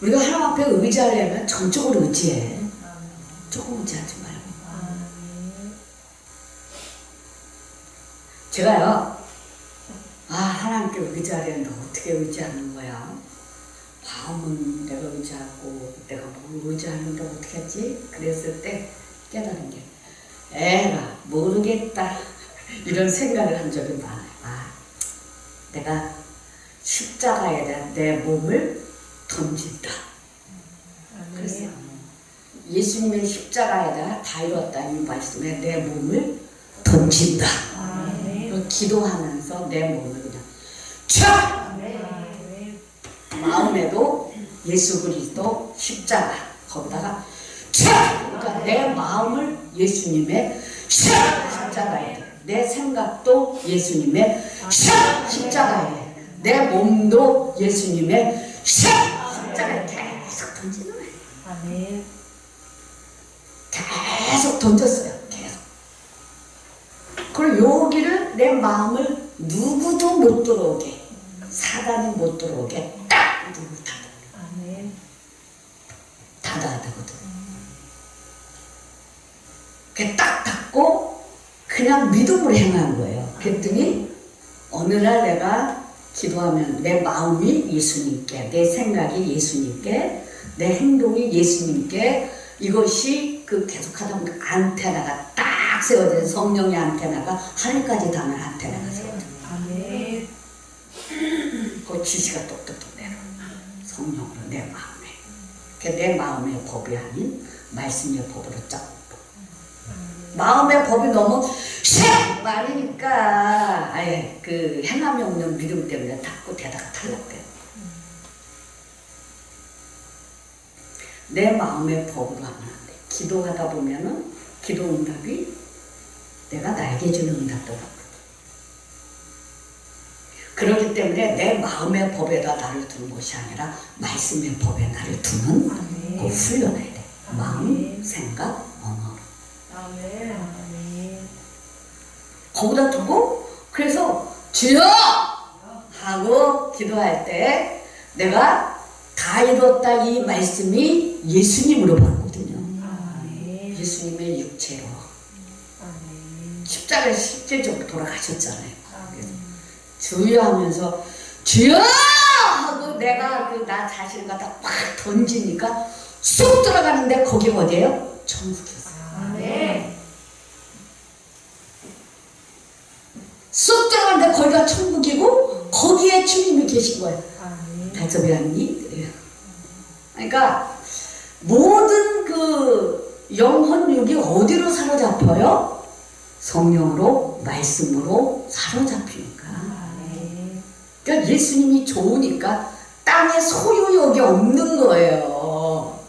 우리가 하나님 앞에 의지하려면 전적으로 의지해. 조금 의지하지 말고. 제가요, 하나님께 의지하려는데 어떻게 의지하는 거야? 마음은 내가 의지하고 내가 뭘 의지하는데 어떻게 하지? 그랬을 때 깨달은 게 에라 모르겠다 이런 생각을 한 적이 많아요. 내가 십자가에다 내 몸을 던진다. 그랬어요. 예수님의 십자가에다가 다 이뤘다 이 말씀에 내 몸을 던진다. 기도하면서 내 몸을 그냥 촥! 마음에도 예수 그리스도 십자가 거기다가 촥! 그러니까 그러니까 내 마음을 예수님의 십자가에 돼. 내 생각도 예수님의 십자가에 돼. 내 몸도 예수님의 십자가에 계속 던지는 거예요. 아멘. 계속 던졌어요. 계속. 그리고 여기를 내 마음을 누구도 못 들어오게, 사단이 못 들어오게 딱 누구 닫아. 아멘. 닫아야 되거든. 그게 딱 닫고 그냥 믿음으로 행한 거예요. 그랬더니 어느 날 내가 기도하면 내 마음이 예수님께, 내 생각이 예수님께, 내 행동이 예수님께, 이것이 그 계속하다 보니까 안테나가 딱 세워진 성령의 안테나가 하늘까지 닿는 안테나가 세워져. 아멘. 그 지시가 똑똑똑 내려와. 성령으로 내 마음에. 내 마음의 법이 아닌 말씀의 법으로 쫙. 마음의 법이 너무 많으니까 아예 그 행함이 없는 믿음 때문에 닫고 대다가 탈락돼요. 내 마음의 법으로 하면 안 돼. 기도하다 보면은 기도 응답이 내가 나에게 주는 응답도 받거든. 그렇기 때문에 내 마음의 법에다 나를 두는 것이 아니라 말씀의 법에 나를 두는 그 훈련해야 돼. 마음, 생각, 언어. 아멘. 아멘. 거기다 두고 그래서 주여! 하고 기도할 때 내가 다 이뤘다 이 말씀이 예수님으로 받거든요. 아멘. 예수님의 육체로 아멘. 십자가에 실제적으로 돌아가셨잖아요. 그래서 아멘. 주여 하면서 주여! 하고 내가 그 나 자신을 갖다 팍 던지니까 쏙 들어가는데 거기가 어디예요? 천국이었어요. 아멘. 쏙 들어가는데 거기가 천국이고 거기에 주님이 계신 거예요. 아멘. 달서배웠니? 그래요. 그러니까 모든 그 영혼육이 어디로 사로잡혀요? 성령으로, 말씀으로 사로잡히니까. 아멘. 그러니까 예수님이 좋으니까 땅에 소유욕이 없는 거예요.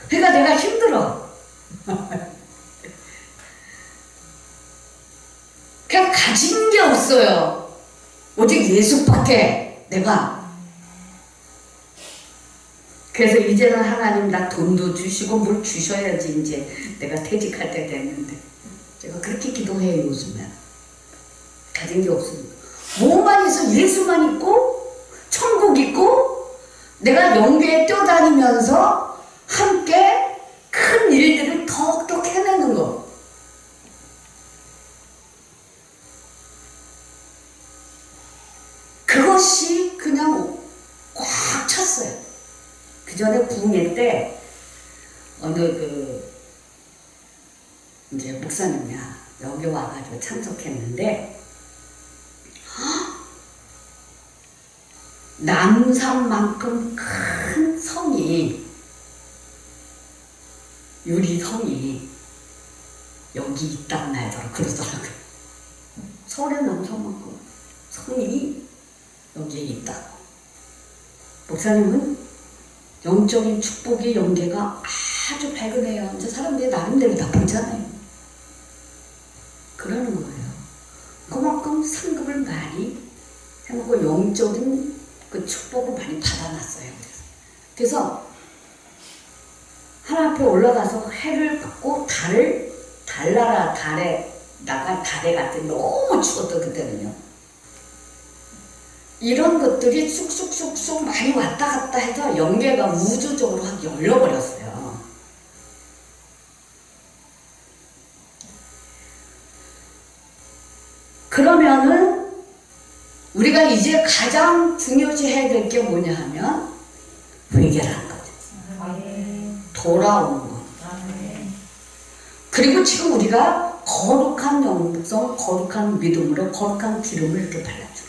그러니까 내가 힘들어. 그냥 가진 게 없어요. 오직 예수밖에 내가. 그래서 이제는 하나님 나 돈도 주시고 뭘 주셔야지 이제 내가 퇴직할 때 됐는데 제가 그렇게 기도해요 요즘에. 가진 게 없으니까. 뭐만 있어 예수만 있고 천국 있고 내가 영계에 뛰어다니면서 함께 큰 일들을 더욱더 해내는 거. 그것이 그냥 꽉 찼어요. 그 전에 부흥회 때 어느 그 이제 목사님이야 여기 와가지고 참석했는데 남산만큼 큰 성이 유리성이 여기 있다고 말더라고요. 그러더라고요. 서울의 남산만큼 성이 여기에 있다고. 목사님은 영적인 축복의 연계가 아주 밝으네요. 이제 사람들이 나름대로 다 보잖아요. 그러는 거예요. 그만큼 상급을 많이 해먹고 영적인 그 축복을 많이 받아놨어요. 그래서 하나 앞에 올라가서 해를 받고 달나라 달에 나가 달에 갔더니 너무 추웠던 그때는요. 이런 것들이 쑥쑥쑥쑥 많이 왔다 갔다 해서 연계가 우주적으로 확 열려버렸어요. 그러면은 우리가 이제 가장 중요시 해야 될 게 뭐냐 하면 회개라는 거죠. 아멘. 돌아오는 거. 아멘. 그리고 지금 우리가 거룩한 영성, 거룩한 믿음으로 거룩한 기름을 이렇게 발라줘요.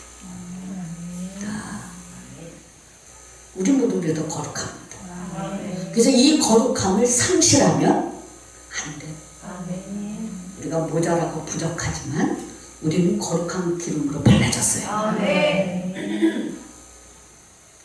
우리 모두 그래도 거룩합니다. 아멘. 그래서 이 거룩함을 상실하면 안 돼. 아멘. 우리가 모자라고 부족하지만 우리는 거룩한 기름으로 발라졌어요. 아멘.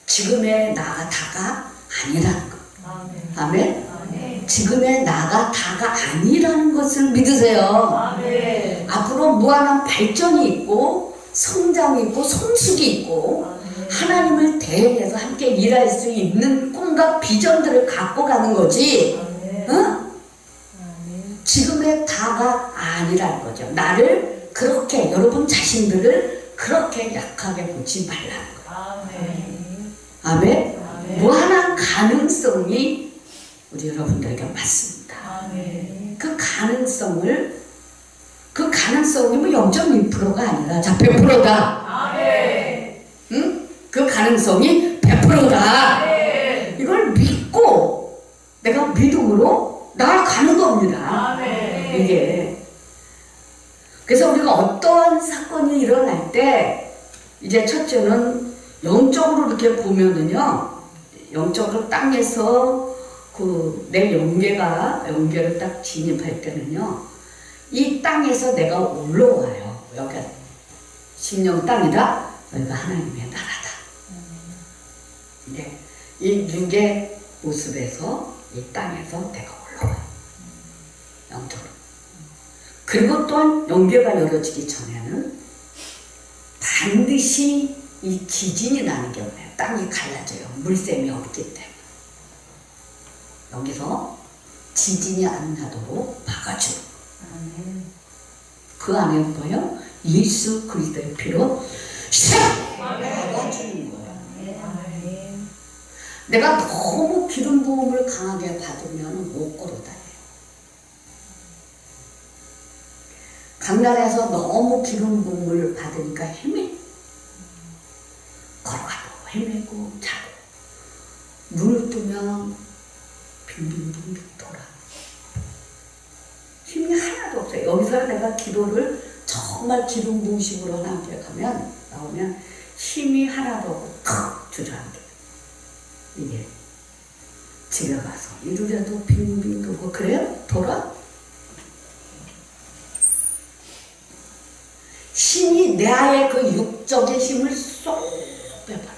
지금의 나가 다가 아니라는 거. 아멘? 아멘. 지금의 나가 다가 아니라는 것을 믿으세요. 아멘. 앞으로 무한한 발전이 있고 성장이 있고 성숙이 있고 하나님을 대행해서 함께 일할 수 있는 꿈과 비전들을 갖고 가는 거지. 아멘. 응? 아멘. 지금의 다가 아니라는 거죠. 나를 그렇게, 여러분 자신들을 그렇게 약하게 보지 말라는 거예요. 아멘. 아멘? 아멘. 무한한 가능성이 우리 여러분들에게 맞습니다. 아멘. 그 가능성이 뭐 0.1%가 아니라 자 100%다. 아멘. 응? 그 가능성이 100%다. 아멘. 이걸 믿고 내가 믿음으로 나아가는 겁니다. 아멘. 이게. 그래서 우리가 어떠한 사건이 일어날 때 이제 첫째는 영적으로 이렇게 보면은요, 영적으로 땅에서 그 내 영계를 딱 진입할 때는요, 이 땅에서 내가 올라와요. 여기가 심령 땅이다. 여기가 하나님의 나라다. 네. 이 육의 모습에서 이 땅에서 내가 올라와요. 영적으로. 그리고 또한 영계가 열어지기 전에는 반드시 이 지진이 나는 경우에 땅이 갈라져요. 물샘이 없기 때문에. 여기서 지진이 안 나도록 막아주고 아멘. 그 안에 뭐예요? 예수 그리스도의 피로 샥 막아주는 거예요. 아멘. 내가 너무 기름 부음을 강하게 받으면 못 걸어다녀요. 강단에서 너무 기름 부음을 받으니까 헤매. 걸어가도 헤매고 자고 눈을 뜨면 빙빙빙빙 돌아. 힘이 하나도 없어요. 여기서 내가 기도를 정말 기름 부으심으로 하나님께 가면 나오면 힘이 하나도 없고 탁 주저앉게. 이게 집에 가서 이루려도 빙빙 돌고 그래요? 돌아? 힘이 내 안에 그 육적의 힘을 쏙 빼버려요.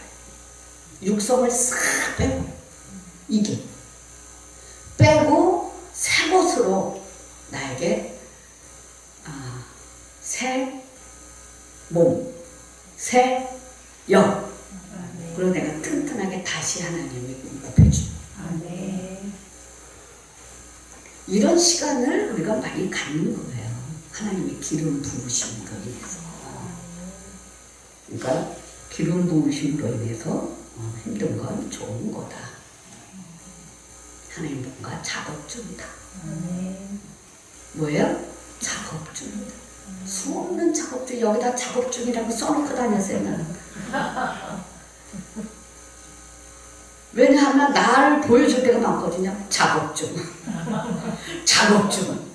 육성을 싹 빼버려요. 이게 빼고 새 것으로 나에게 새 몸, 새 영, 그리고 내가 튼튼하게 다시 하나님이 공급해주고 아멘. 이런 시간을 우리가 많이 갖는 거예요. 하나님의 기름 부으심으로 인해서. 그러니까 기름 부으심으로 인해서 힘든 건 좋은 거다. 하나님 뭔가 작업 중이다. 아멘. 뭐예요? 작업 중이다. 수없는 작업 중, 여기다 작업 중이라고 써놓고 다녔어요, 나는. 왜냐하면 나를 보여줄 때가 많거든요. 작업 중. 작업 중.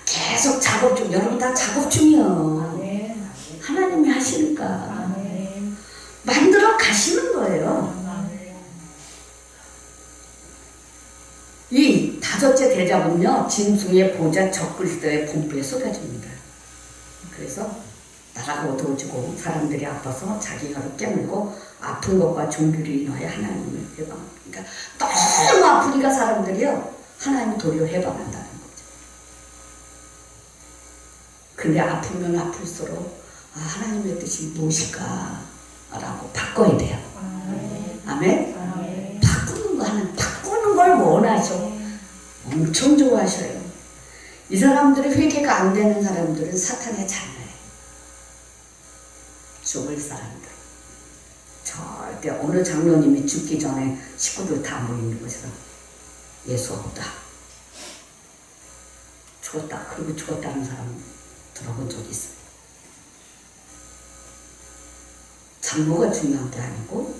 계속 작업 중. 여러분 다 작업 중이요. 아멘. 하나님이 하시니까. 아멘. 만들어 가시는 거예요. 아멘. 이 다섯째 대접은요, 짐승의 보좌 적그리스도의 본부에 쏟아집니다. 그래서 나라가 어두워지고 사람들이 아파서 자기 혀를 깨물고 아픈 것과 종교를 인하여 하나님을 해방합니다. 그러니까 너무 아프니까 사람들이요, 하나님이 도리어 해방한다는 거죠. 근데 아프면 아플수록 하나님의 뜻이 무엇일까? 라고 바꿔야 돼요. 아멘? 아멘. 바꾸는 거 하는, 바꾸는 걸 원하죠. 엄청 좋아하셔요. 이 사람들이 회개가 안 되는 사람들은 사탄의 자녀예요. 죽을 사람들. 절대 어느 장로님이 죽기 전에 식구들 다 모이는 곳에서 예수 없다. 죽었다. 그리고 죽었다는 사람 들어본 적이 있어요. 장로가 중요한 게 아니고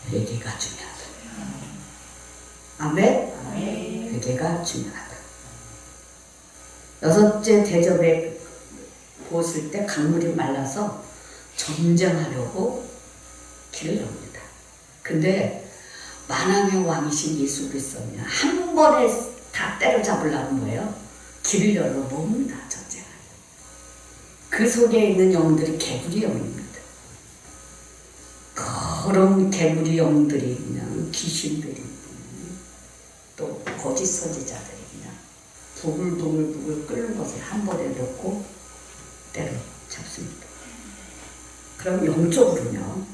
회개가 중요하다. 아멘? 아멘. 회개가 중요하다. 여섯째 대접에 보았을 때 강물이 말라서 전쟁하려고 길을 엽니다. 근데 만왕의 왕이신 예수 그리스도는 한 번에 다 때려잡으려는 거예요. 길을 열어 봅니다. 전쟁하려. 그 속에 있는 영들이 개구리 영입니다. 그런 개구리 영들이 그냥 귀신들이 거짓 선지자들이 그냥 부글부글 끓는 것을 한 번에 넣고 때려잡습니다. 그럼 영적으로는요,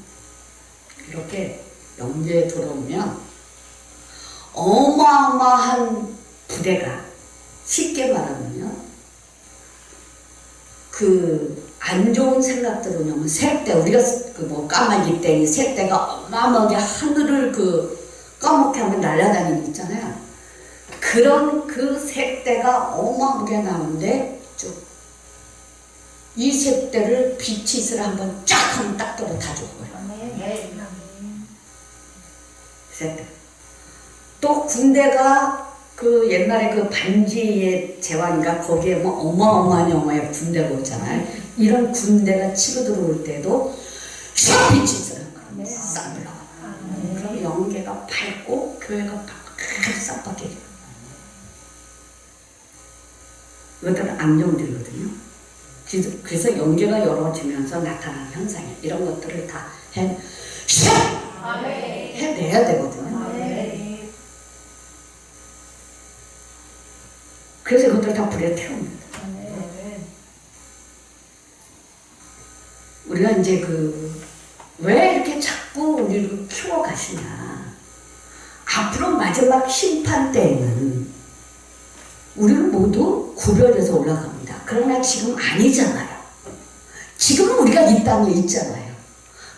이렇게 영계에 들어오면 어마어마한 부대가, 쉽게 말하면요, 그 안 좋은 생각들은 오면 새떼, 우리가 그 뭐 까마귀 떼기, 새떼가 어마어마하게 하늘을 그 까맣게 하면 날아다니는 거 있잖아요. 그런 그 새떼가 어마어마하게 나오는데 쭉 이 새떼를 빛이슬 한번 쫙 하면 딱 떨어 다 죽어요. 새떼. 또 군대가 그 옛날에 그 반지의 제왕인가 거기에 뭐 어마어마한 영화에 군대가 오잖아요. 이런 군대가 치고 들어올 때도 샥 빛이 있어요. 싹 올라가요. 그럼 영계가 밝고 교회가 싹 바뀌어요. 이것들은 악령들이거든요. 그래서 영계가 열어지면서 나타나는 현상이에요. 이런 것들을 다 해내야 되거든요. 그래서 이것들 다 불에 태웁니다. 우리가 이제 왜 이렇게 자꾸 우리를 키워가시냐. 앞으로 마지막 심판 때에는 우리는 모두 구별해서 올라갑니다. 그러나 지금 아니잖아요. 지금은 우리가 이 땅에 있잖아요.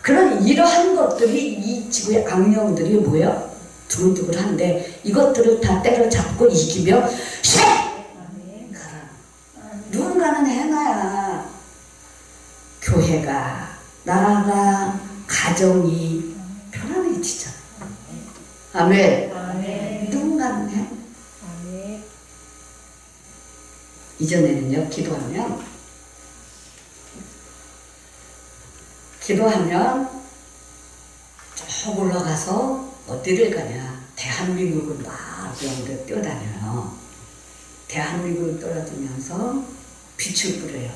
그런 이러한 것들이 이 지구의 악령들이 뭐예요? 두근두근한데 이것들을 다 때려잡고 이기며 가라. 누군가는 해놔야 교회가, 나라가, 가정이 편안해지잖아요. 아멘. 누군가는 해. 이전에는요, 기도하면 쭉 올라가서 어디를 가냐. 대한민국을 막 영대 뛰어다녀요. 대한민국을 뛰어다니면서 빛을 뿌려요.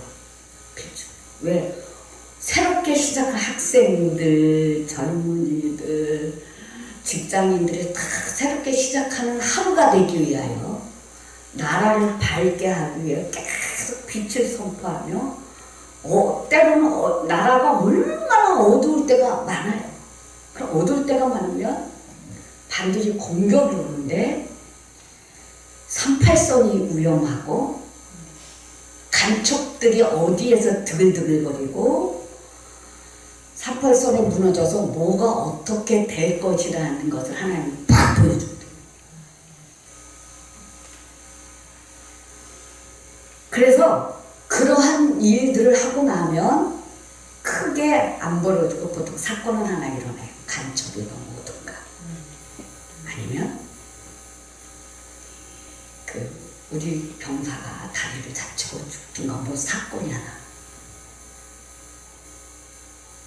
빛을. 왜? 새롭게 시작한 학생들, 젊은이들, 직장인들이 다 새롭게 시작하는 하루가 되기 위하여 나라를 밝게 하기 위해 계속 빛을 선포하며 때로는 나라가 얼마나 어두울 때가 많아요. 그럼 어두울 때가 많으면 반드시 공격이 오는데 38선이 위험하고 간척들이 어디에서 드글드글거리고 38선이 무너져서 뭐가 어떻게 될 것이라는 것을 하나님이 팍 보여줍니다. 그래서 그러한 일들을 하고 나면 크게 안 벌어지고 보통 사건은 하나 일어나요. 간첩이건 뭐든가 아니면 우리 병사가 다리를 다치고 죽든가 뭐 사건이 하나.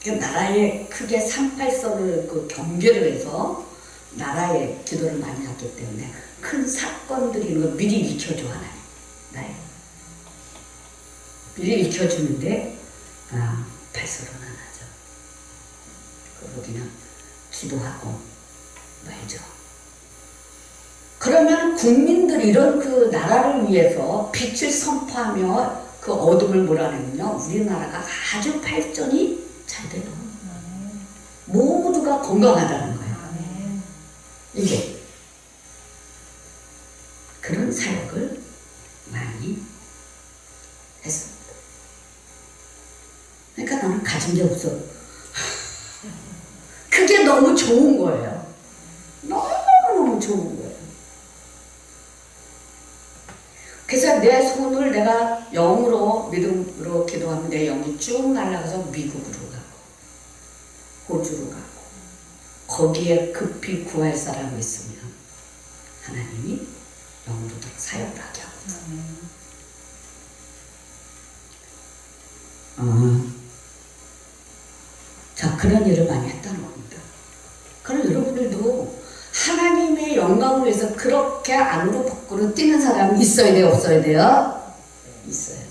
그러니까 나라에 크게 38선을 경계를 해서 나라에 기도를 많이 하기 때문에 큰 사건들이 있는 걸 미리 익혀줘 하나님. 나에 미리 익혀주는데 발설은 안 하죠. 그리고 그냥 기도하고 뭐 해줘. 그러면 국민들이 이런 그 나라를 위해서 빛을 선포하며 그 어둠을 몰아내면요, 우리나라가 아주 발전이 잘 돼요. 모두가 건강하다는 거예요. 이게 그런 사역을 많이 했습니다. 그러니까 나는 가진 게 없어. 그게 너무 좋은 거예요. 너무너무 좋은 거예요. 그래서 내 손을 내가 영으로 믿음으로 기도하면 내 영이 쭉 날아가서 미국으로 가고 호주로 가고 거기에 급히 구할 사람이 있으면 하나님이 영으로 사역을 하게 하거든요. 자, 그런 일을 많이 했다는 겁니다. 그럼 여러분들도 하나님의 영광을 위해서 그렇게 안으로 밖으로 뛰는 사람이 있어야 돼요? 없어야 돼요? 있어야 돼요.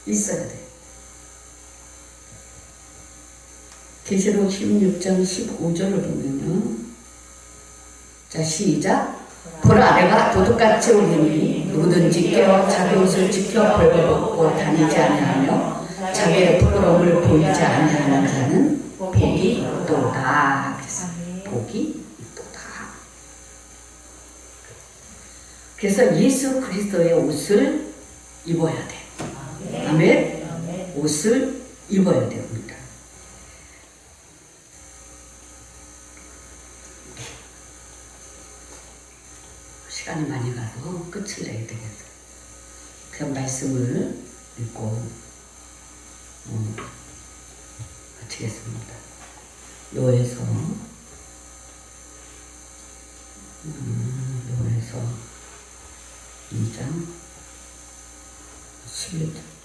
있어야 돼요. 계시록 16장 15절을 보면요, 자, 시작. 보라, 내가 도둑같이 오리니 누구든지 깨어 자기 옷을 지켜 벌거벗고 다니지 아니하며 자기의 부끄러움을 보이지 아니하는 자는 복이 있도다. 그래서 복이 있도다. 그래서 예수 그리스도의 옷을 입어야 돼. 아멘. 옷을 입어야 됩니다. 시간이 많이 가서 끝을 내야 되겠어요. 그냥 말씀을 읽고 마치겠습니다. 요에서 2장 11절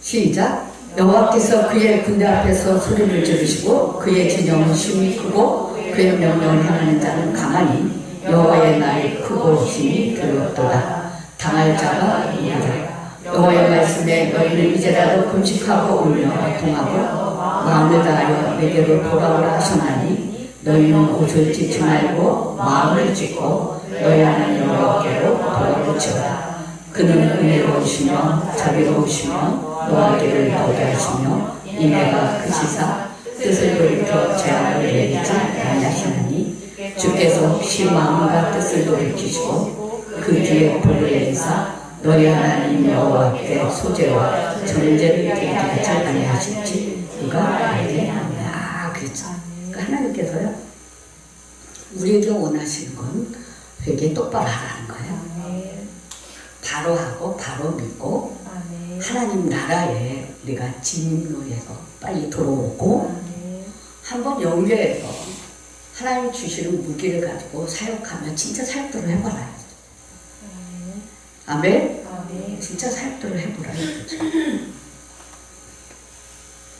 시작. 여호와께서 그의 군대 앞에서 소리를 지르시고 그의 진영은 힘이 크고 그의 명령을 행하는 자는 강하니 여호와의 날이 크고 힘이 두렵도다. 당할 자가 누구라. 여호와의 말씀에 너희는 이제라도 금식하고 울며 애통하고 마음을 다하여 내게로 돌아오라 하시나니 너희는 옷을 찢지 말고 마음을 찢고 너희 하나님 여호와께로 돌아오지어다. 그는 은혜로우시며 자비로우시며 노하기를 더게 하시며 이내가 그 시사 뜻을 돌이켜 재앙을 내리지 아니하시나니 주께서 혹시 마음과 뜻을 돌이키시고 그 뒤에 복을 내리사 너희 하나님 여호와께 소재와 정죄를 되게 하지 아니하실지 누가 알겠느냐. 그렇죠. 그러니까 하나님께서요 우리에게 원하시는 건 회개 똑바로 하라는 거예요. 바로 하고 바로 믿고 하나님 나라에 우리가 진입로에서 빨리 들어오고 한번 영계에서 하나님 주시는 무기를 가지고 사역하면 진짜 사역들을 해보라요. 아멘? 진짜 사역들을 해보라요.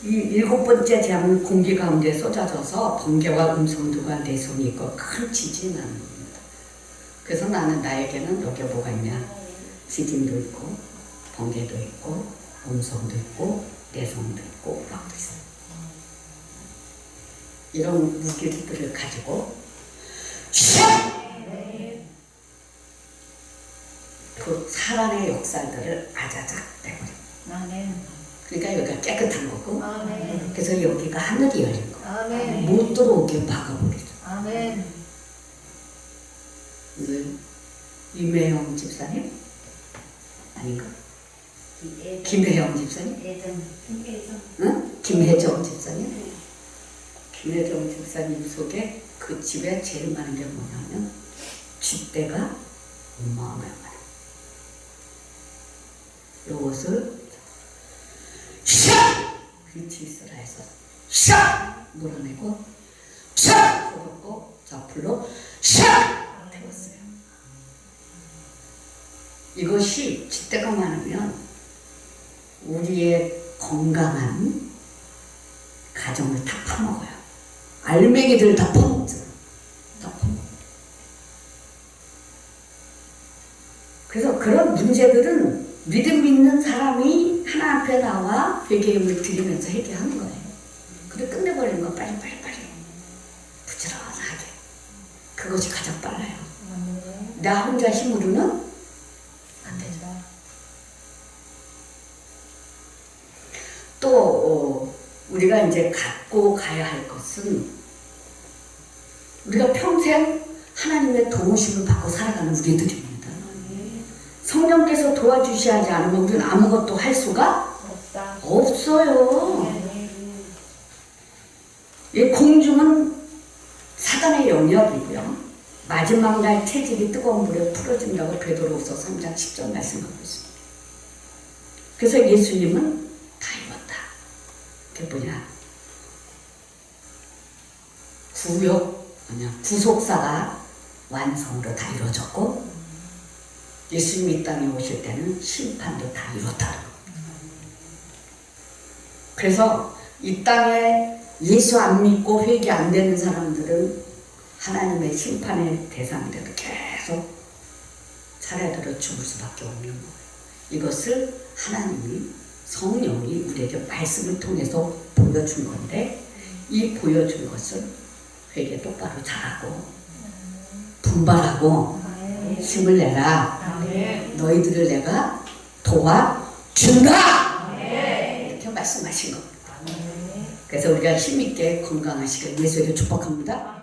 이 7번째 재앙은 공기 가운데 쏟아져서 번개와 음성들과 내성이 있고 큰 지진이 나는 겁니다. 그래서 나는 나에게는 여기에 뭐가 있냐, 지진도 있고 번개도 있고 음성도 있고 내성도 있고 우박도 있어요. 이런 무기들을 가지고 그 사람의 역사들을 아자작 내버려. 그러니까 여기가 깨끗한 거고 그래서 여기가 하늘이 열린 거. 못 들어오게 막아버리죠. 오늘 임혜영 집사님? 아닌가? 김혜영 집사님? 응? 김혜정 집사님? 김혜정 집사님 속에 그 집에 제일 많은 게 뭐냐면 쥐떼가 어마어마해요. 요것을 샥! 위치 있어라 해서 샥! 몰아내고 샥! 풀었고 자풀로 샥! 태웠어요. 이것이 쥐떼가 많으면 우리의 건강한 가정을 다 파먹어요. 알맹이들 다 파먹죠. 다 파먹어요. 그래서 그런 문제들은 믿음 있는 사람이 하나 앞에 나와 회개임을 드리면서 해결하는 거예요. 그래 끝내버리는 거 빨리 부지런하게. 그것이 가장 빨라요. 나 혼자 힘으로는 안 되죠. 또 우리가 이제 갖고 가야 할 것은 우리가 평생 하나님의 도우심을 받고 살아가는 우리들입니다. 성령께서 도와주셔야 하지 않으면 우리는 아무것도 할 수가 없어요. 이 공중은 사단의 영역이고요. 마지막 날 체질이 뜨거운 물에 풀어진다고 베드로후서 3장 10절 말씀하고 있습니다. 그래서 예수님은 다 입었다. 그게 뭐냐? 구속사가 완성으로 다 이루어졌고 예수님이 이 땅에 오실 때는 심판도 다 이뤘다는 겁니다. 그래서 이 땅에 예수 안 믿고 회개 안 되는 사람들은 하나님의 심판의 대상이 돼도 계속 차례대로 죽을 수밖에 없는 거예요. 이것을 하나님이 성령이 우리에게 말씀을 통해서 보여준 건데 이 보여준 것을 회개 똑바로 잘하고 분발하고 힘을 내라. 아멘. 너희들을 내가 도와준다. 이렇게 말씀하신 겁니다. 아멘. 그래서 우리가 힘있게 건강하시길 예수에게 축복합니다.